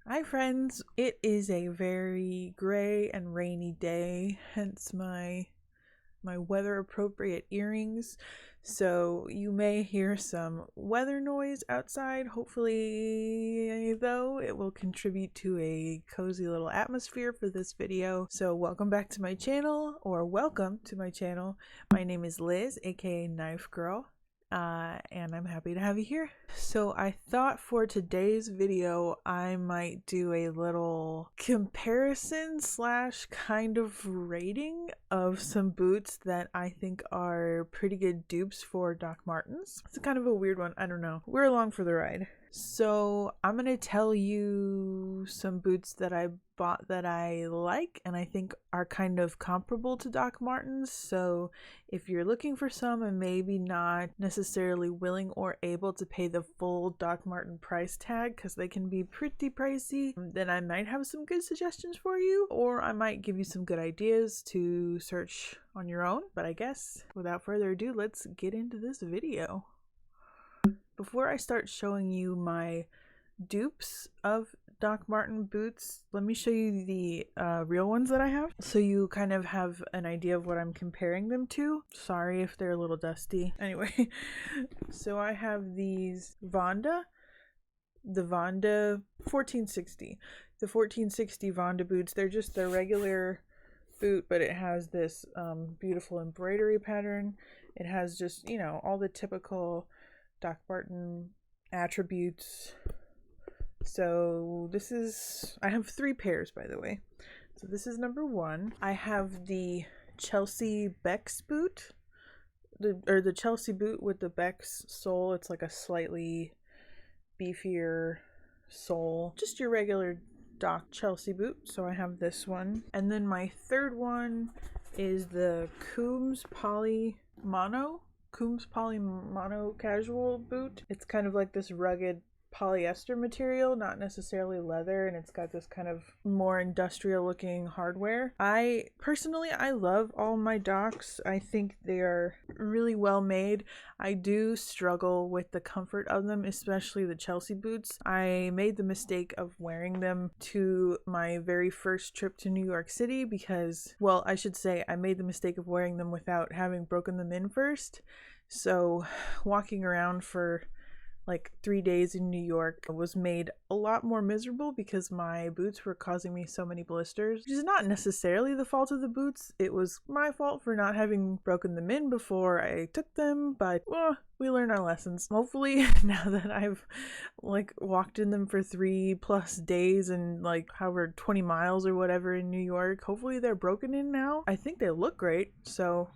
Hi friends, it is a very gray and rainy day, hence my weather appropriate earrings. So you may hear some weather noise outside. Hopefully though it will contribute to a cozy little atmosphere for this video. So welcome back to my channel, or welcome to my channel. My name is Liz, aka Knife Girl. And I'm happy to have you here. So I thought for today's video I might do a little comparison slash kind of rating of some boots that I think are pretty good dupes for Doc Martens. It's kind of a weird one, I don't know. We're along for the ride. So I'm gonna tell you some boots that I bought that I like and I think are kind of comparable to Doc Martens. So if you're looking for some and maybe not necessarily willing or able to pay the full Doc Marten price tag, because they can be pretty pricey, then I might have some good suggestions for you, or I might give you some good ideas to search on your own. But I guess without further ado, let's get into this video. Before I start showing you my dupes of Doc Marten boots, let me show you the real ones that I have, so you kind of have an idea of what I'm comparing them to. Sorry if they're a little dusty. Anyway, so I have these Vonda, the Vonda 1460. The 1460 Vonda boots, they're just the regular boot, but it has this beautiful embroidery pattern. It has just, you know, all the typical Doc Marten attributes. So this is, I have 3 pairs, by the way. So this is number 1. I have the Chelsea Beck's boot, the Chelsea boot with the Beck's sole. It's like a slightly beefier sole, just your regular Doc Chelsea boot. So I have this one, and then my third one is the Coombs Poly Mono casual boot. It's kind of like this rugged polyester material, not necessarily leather, and it's got this kind of more industrial looking hardware. I love all my Docs. I think they are really well made. I do struggle with the comfort of them, especially the Chelsea boots. I made the mistake of wearing them to my very first trip to New York City because, well, I should say I made the mistake of wearing them without having broken them in first. So walking around for like 3 days in New York was made a lot more miserable because my boots were causing me so many blisters, which is not necessarily the fault of the boots. It was my fault for not having broken them in before I took them, but we learn our lessons. Hopefully now that I've like walked in them for 3+ days and like however 20 miles or whatever in New York, hopefully they're broken in now. I think they look great, so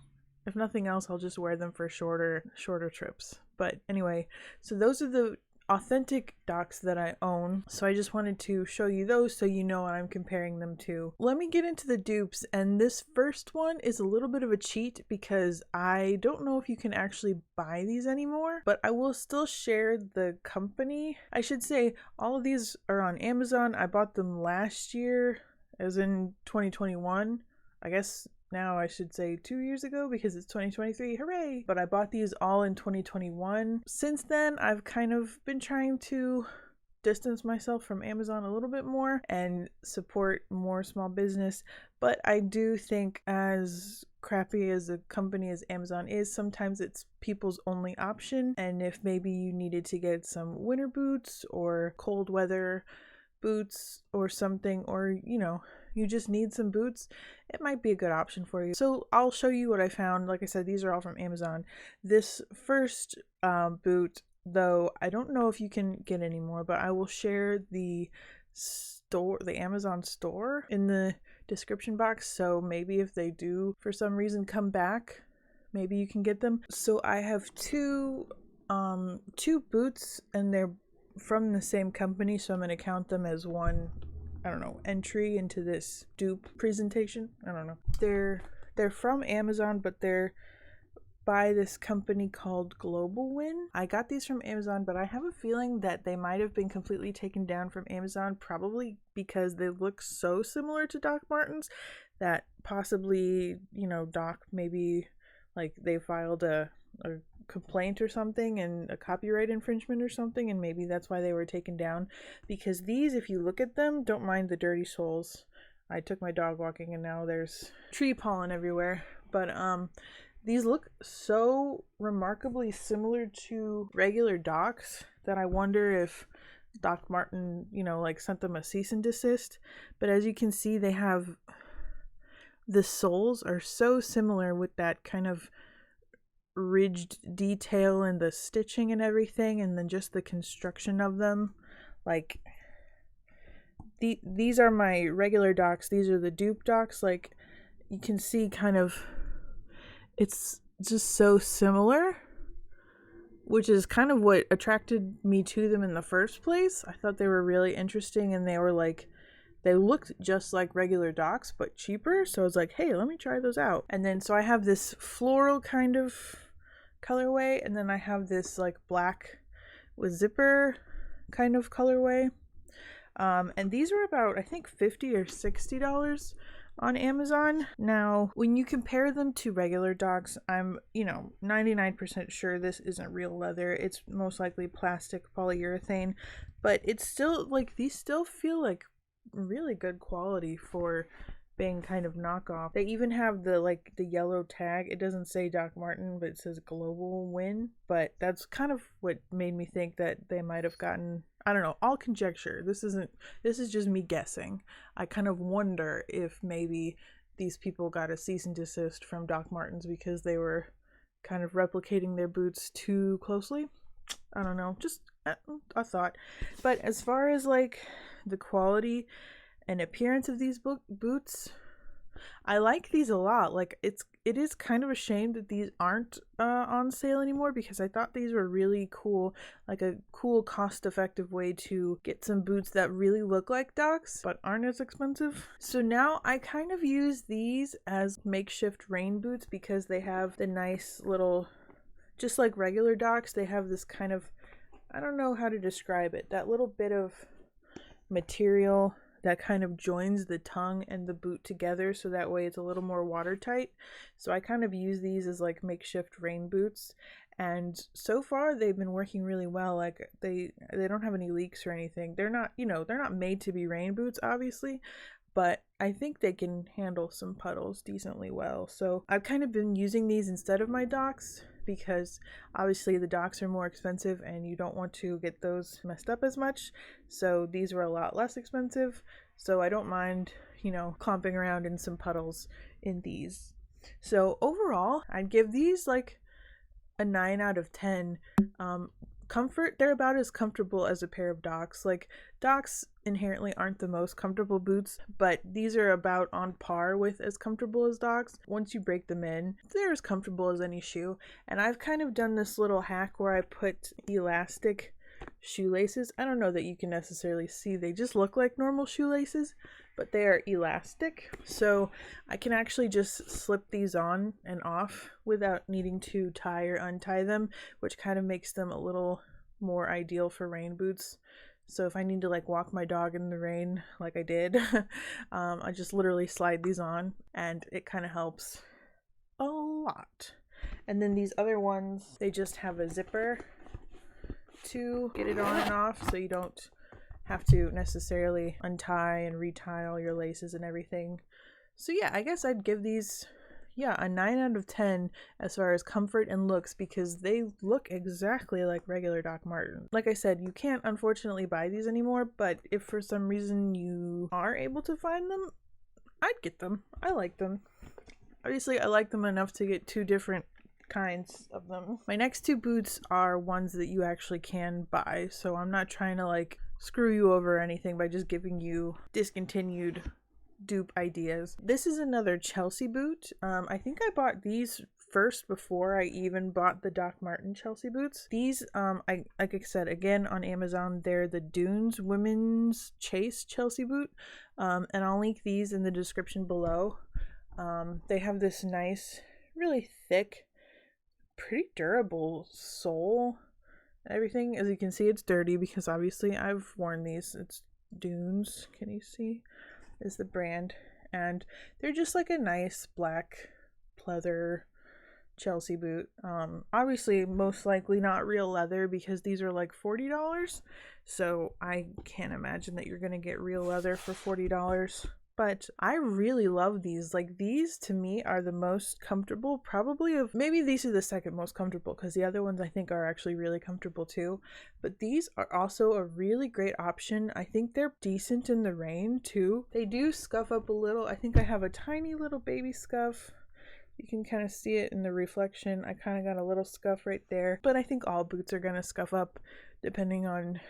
if nothing else, I'll just wear them for shorter trips. But anyway, so those are the authentic Docs that I own. So I just wanted to show you those so you know what I'm comparing them to. Let me get into the dupes, and this first one is a little bit of a cheat because I don't know if you can actually buy these anymore, but I will still share the company. I should say all of these are on Amazon. I bought them last year, as in 2021. I guess now I should say 2 years ago because it's 2023, hooray! But I bought these all in 2021. Since then, I've kind of been trying to distance myself from Amazon a little bit more and support more small business. But I do think, as crappy as a company as Amazon is, sometimes it's people's only option. And if maybe you needed to get some winter boots or cold weather boots or something, or you know, you just need some boots, it might be a good option for you. So I'll show you what I found. Like I said, these are all from Amazon. This first boot, though, I don't know if you can get any more, but I will share the store, the Amazon store, in the description box. So maybe if they do for some reason come back, maybe you can get them. So I have two boots, and they're from the same company, so I'm going to count them as one, I don't know, entry into this dupe presentation. I don't know. They're from Amazon, but they're by this company called Global Win. I got these from Amazon, but I have a feeling that they might have been completely taken down from Amazon, probably because they look so similar to Doc Martens that possibly, you know, Doc maybe like they filed a complaint or something and a copyright infringement or something, and maybe that's why they were taken down. Because these, if you look at them, don't mind the dirty soles. I took my dog walking and now there's tree pollen everywhere. But these look so remarkably similar to regular Docs that I wonder if Dr. Marten, you know, like sent them a cease and desist. But as you can see, they have, the soles are so similar with that kind of ridged detail and the stitching and everything, and then just the construction of them. Like, these are my regular Docs, these are the dupe Docs. Like, you can see kind of, it's just so similar, which is kind of what attracted me to them in the first place. I thought they were really interesting, and they were like, they looked just like regular Docs but cheaper, so I was like, hey, let me try those out. And then so I have this floral kind of colorway, and then I have this like black with zipper kind of colorway, and these were about, I think, $50 or $60 on Amazon. Now, when you compare them to regular Docs, I'm, 99% sure this isn't real leather. It's most likely plastic polyurethane, but it's still, like, these still feel like really good quality for being kind of knockoff. They even have the yellow tag. It doesn't say Dr. Marten, but it says Global Win. But that's kind of what made me think that they might have gotten, I don't know, all conjecture. This is just me guessing. I kind of wonder if maybe these people got a cease and desist from Dr. Martens because they were kind of replicating their boots too closely. I don't know, just a thought. But as far as like the quality and appearance of these boots, I like these a lot. Like, it is kind of a shame that these aren't on sale anymore, because I thought these were really cool, like a cool cost-effective way to get some boots that really look like Docs but aren't as expensive. So now I kind of use these as makeshift rain boots because they have the nice little, just like regular Docs, they have this kind of, I don't know how to describe it, that little bit of material that kind of joins the tongue and the boot together, so that way it's a little more watertight. So I kind of use these as like makeshift rain boots, and so far they've been working really well. Like, they don't have any leaks or anything. They're not, they're not made to be rain boots, obviously, but I think they can handle some puddles decently well. So I've kind of been using these instead of my Docs, because obviously the Docs are more expensive and you don't want to get those messed up as much. So these were a lot less expensive, so I don't mind, clomping around in some puddles in these. So overall, I'd give these like a 9 out of 10. Comfort, they're about as comfortable as a pair of Docs. Like, Docs inherently aren't the most comfortable boots, but these are about on par with as comfortable as Docs. Once you break them in, they're as comfortable as any shoe. And I've kind of done this little hack where I put elastic shoelaces. I don't know that you can necessarily see, they just look like normal shoelaces, but they are elastic, so I can actually just slip these on and off without needing to tie or untie them, which kind of makes them a little more ideal for rain boots. So if I need to like walk my dog in the rain like I did, I just literally slide these on, and it kind of helps a lot. And then these other ones, they just have a zipper to get it on and off, so you don't have to necessarily untie and retie all your laces and everything. So yeah, I guess I'd give these, a 9 out of 10 as far as comfort and looks, because they look exactly like regular Dr. Marten. Like I said, you can't unfortunately buy these anymore, but if for some reason you are able to find them, I'd get them. I like them. Obviously, I like them enough to get 2 different kinds of them. My next 2 boots are ones that you actually can buy, so I'm not trying to like screw you over or anything by just giving you discontinued dupe ideas. This is another Chelsea boot. I think I bought these first before I even bought the Dr. Marten Chelsea boots. These, like I said, again on Amazon, they're the Dunes Women's Chase Chelsea boot, and I'll link these in the description below. They have this nice, really thick, pretty durable sole. Everything, as you can see, it's dirty because obviously I've worn these. It's Dunes, can you see, is the brand, and they're just like a nice black pleather Chelsea boot. Obviously most likely not real leather because these are like $40. So I can't imagine that you're gonna get real leather for $40. But I really love these. Like, these to me are the most comfortable, probably of, maybe these are the second most comfortable because the other ones I think are actually really comfortable too. But these are also a really great option. I think they're decent in the rain too. They do scuff up a little. I think I have a tiny little baby scuff. You can kind of see it in the reflection. I kind of got a little scuff right there, but I think all boots are gonna scuff up depending on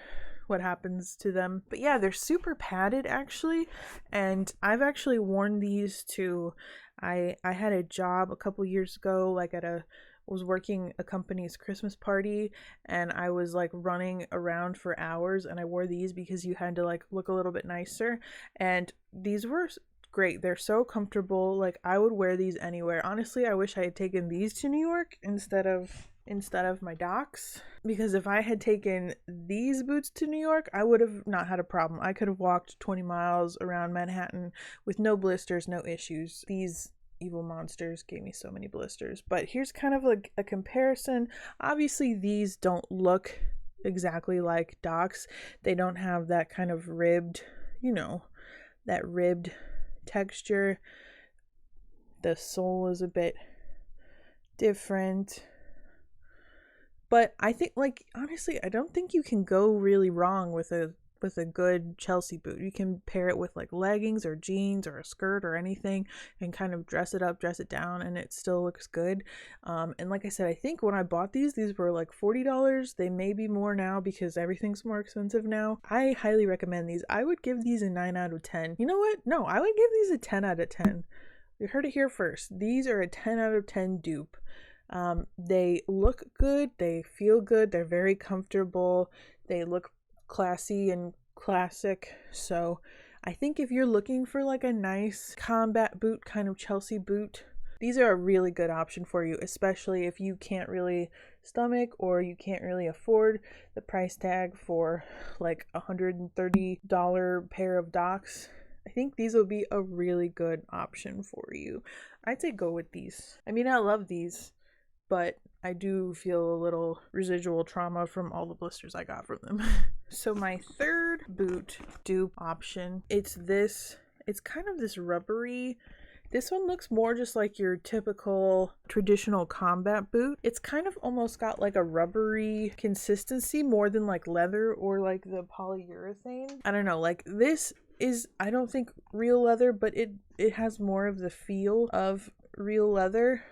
what happens to them. But yeah, they're super padded actually, and I've actually worn these to, I had a job a couple years ago, like was working a company's Christmas party, and I was like running around for hours, and I wore these because you had to like look a little bit nicer, and these were great. They're so comfortable. Like, I would wear these anywhere. Honestly, I wish I had taken these to New York instead of my Docs, because if I had taken these boots to New York, I would have not had a problem. I could have walked 20 miles around Manhattan with no blisters, no issues. These evil monsters gave me so many blisters. But here's kind of like a comparison. Obviously these don't look exactly like Docs. They don't have that kind of ribbed, that ribbed texture. The sole is a bit different, but I think, like, honestly, I don't think you can go really wrong with a good Chelsea boot. You can pair it with like leggings or jeans or a skirt or anything and kind of dress it up, dress it down, and it still looks good. And like I said, I think when I bought these were like $40. They may be more now because everything's more expensive now. I highly recommend these. I would give these a 9 out of 10. You know what? No, I would give these a 10 out of 10. You heard it here first. These are a 10 out of 10 dupe. They look good, they feel good, they're very comfortable, they look classy and classic. So I think if you're looking for like a nice combat boot, kind of Chelsea boot, these are a really good option for you, especially if you can't really stomach or you can't really afford the price tag for like $130 pair of Docs. I think these will be a really good option for you. I'd say go with these. I mean, I love these, but I do feel a little residual trauma from all the blisters I got from them. So my third boot dupe option, it's kind of this rubbery, this one looks more just like your typical traditional combat boot. It's kind of almost got like a rubbery consistency more than like leather or like the polyurethane. I don't know, like this is, I don't think real leather, but it has more of the feel of real leather,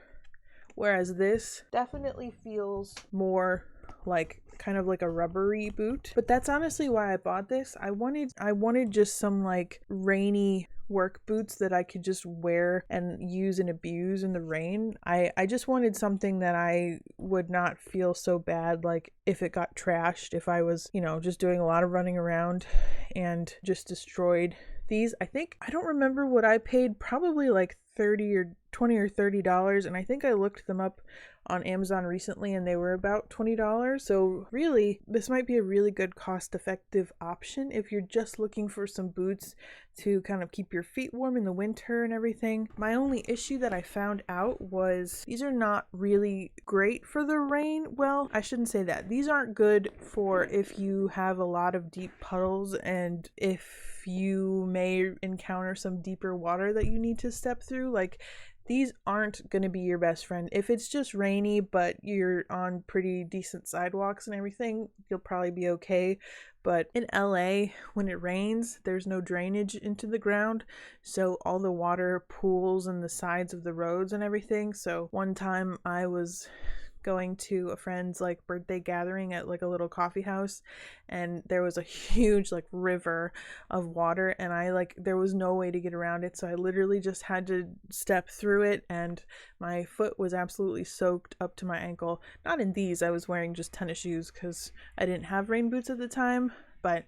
whereas this definitely feels more like kind of like a rubbery boot. But that's honestly why I bought this. I wanted just some like rainy work boots that I could just wear and use and abuse in the rain. I just wanted something that I would not feel so bad like if it got trashed, if I was, just doing a lot of running around and just destroyed these. I don't remember what I paid, probably like $20 or $30, and I think I looked them up on Amazon recently and they were about $20. So really, this might be a really good cost-effective option if you're just looking for some boots to kind of keep your feet warm in the winter and everything. My only issue that I found out was these are not really great for the rain. Well, I shouldn't say that. These aren't good for if you have a lot of deep puddles and if you may encounter some deeper water that you need to step through. Like, these aren't going to be your best friend. If it's just rainy, but you're on pretty decent sidewalks and everything, you'll probably be okay. But in LA, when it rains, there's no drainage into the ground. So all the water pools in the sides of the roads and everything. So one time I was going to a friend's like birthday gathering at like a little coffee house, and there was a huge like river of water, and there was no way to get around it, so I literally just had to step through it, and my foot was absolutely soaked up to my ankle. Not in these, I was wearing just tennis shoes because I didn't have rain boots at the time. But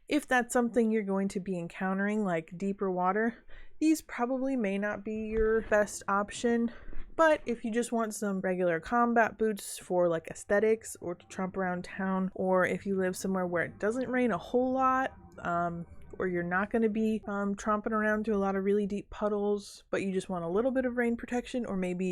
if that's something you're going to be encountering, like deeper water, these probably may not be your best option. But if you just want some regular combat boots for like aesthetics or to tromp around town, or if you live somewhere where it doesn't rain a whole lot, or you're not going to be tromping around through a lot of really deep puddles, but you just want a little bit of rain protection, or maybe